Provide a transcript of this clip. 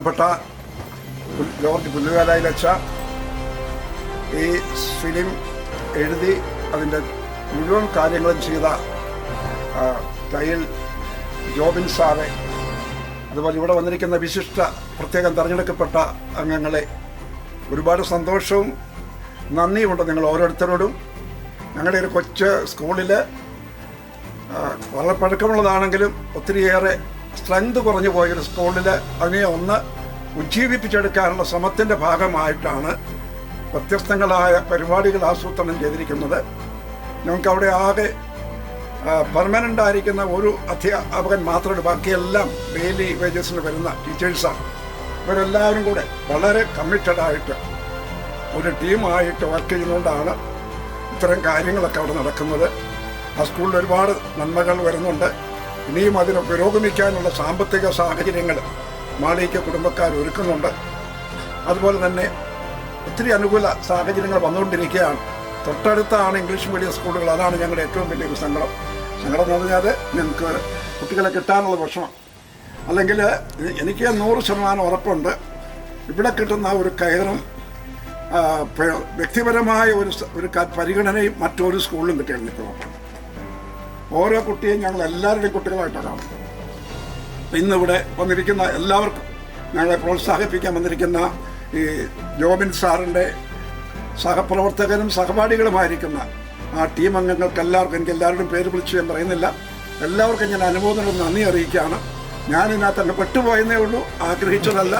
പ്പെട്ട ജോർജ് പുല്ലുവേലയിലച്ച ഈ ഫിലിം എഴുതി അതിൻ്റെ മുഴുവൻ കാര്യങ്ങളും ചെയ്ത തയ്യൽ ജോബിൻ സാറെ, അതുപോലെ ഇവിടെ വന്നിരിക്കുന്ന വിശിഷ്ട പ്രത്യേകം തിരഞ്ഞെടുക്കപ്പെട്ട അംഗങ്ങളെ, ഒരുപാട് സന്തോഷവും നന്ദിയുമുണ്ട് നിങ്ങൾ ഓരോരുത്തരോടും. ഞങ്ങളുടെ ഒരു കൊച്ചു സ്കൂളിൽ വളരെ പഴക്കമുള്ളതാണെങ്കിലും ഒത്തിരിയേറെ സ്ട്രെങ്ത് കുറഞ്ഞു പോയൊരു സ്കൂളിൽ അതിനെ ഒന്ന് ഉജ്ജീവിപ്പിച്ചെടുക്കാനുള്ള ശ്രമത്തിൻ്റെ ഭാഗമായിട്ടാണ് വ്യത്യസ്തങ്ങളായ പരിപാടികൾ ആസൂത്രണം ചെയ്തിരിക്കുന്നത്. ഞങ്ങൾക്കവിടെ ആകെ പെർമനൻ്റ് ആയിരിക്കുന്ന ഒരു അധ്യാപകൻ മാത്രമേ, ബാക്കിയെല്ലാം ഡെയിലി വേജസിന് വരുന്ന ടീച്ചേഴ്സാണ്. ഇവരെല്ലാവരും കൂടെ വളരെ കമ്മിറ്റഡായിട്ട് ഒരു ടീമായിട്ട് വർക്ക് ചെയ്യുന്നതുകൊണ്ടാണ് ഇത്തരം കാര്യങ്ങളൊക്കെ അവിടെ നടക്കുന്നത്. ആ സ്കൂളിൽ ഒരുപാട് നന്മകൾ വരുന്നുണ്ട്. ഇനിയും അതിന് പുരോഗമിക്കാനുള്ള സാമ്പത്തിക സാഹചര്യങ്ങൾ മാളിക കുടുംബക്കാർ ഒരുക്കുന്നുണ്ട്. അതുപോലെ തന്നെ ഒത്തിരി അനുകൂല സാഹചര്യങ്ങൾ വന്നുകൊണ്ടിരിക്കുകയാണ്. തൊട്ടടുത്താണ് ഇംഗ്ലീഷ് മീഡിയം സ്കൂളുകൾ. അതാണ് ഞങ്ങളുടെ ഏറ്റവും വലിയൊരു സങ്കടം എന്ന് പറഞ്ഞാൽ ഞങ്ങൾക്ക് കുട്ടികളെ കിട്ടാനുള്ള വിഷമം. അല്ലെങ്കിൽ എനിക്ക് 100% ഉറപ്പുണ്ട്, ഇവിടെ കിട്ടുന്ന ഒരു കയറും വ്യക്തിപരമായ ഒരു പരിഗണനയും മറ്റൊരു സ്കൂളിലും കിട്ടിയാൽ ഉറപ്പുണ്ട്. ഓരോ കുട്ടിയും ഞങ്ങൾ എല്ലാവരുടെയും കുട്ടികളായിട്ടാണ് കാണുന്നത്. ഇന്നിവിടെ വന്നിരിക്കുന്ന എല്ലാവർക്കും, ഞങ്ങളെ പ്രോത്സാഹിപ്പിക്കാൻ വന്നിരിക്കുന്ന ഈ ജോബിൻ സാറിൻ്റെ സഹപ്രവർത്തകരും സഹപാഠികളുമായിരിക്കുന്ന ആ ടീം അംഗങ്ങൾക്ക് എല്ലാവർക്കും, എനിക്ക് എല്ലാവരുടെയും പേര് വിളിച്ച് ഞാൻ പറയുന്നില്ല, എല്ലാവർക്കും ഞാൻ അനുമോദനം നന്ദി അറിയിക്കുകയാണ്. ഞാനിതിനകത്ത് തന്നെ പെട്ടുപോയെന്നേ ഉള്ളൂ, ആഗ്രഹിച്ചതല്ല.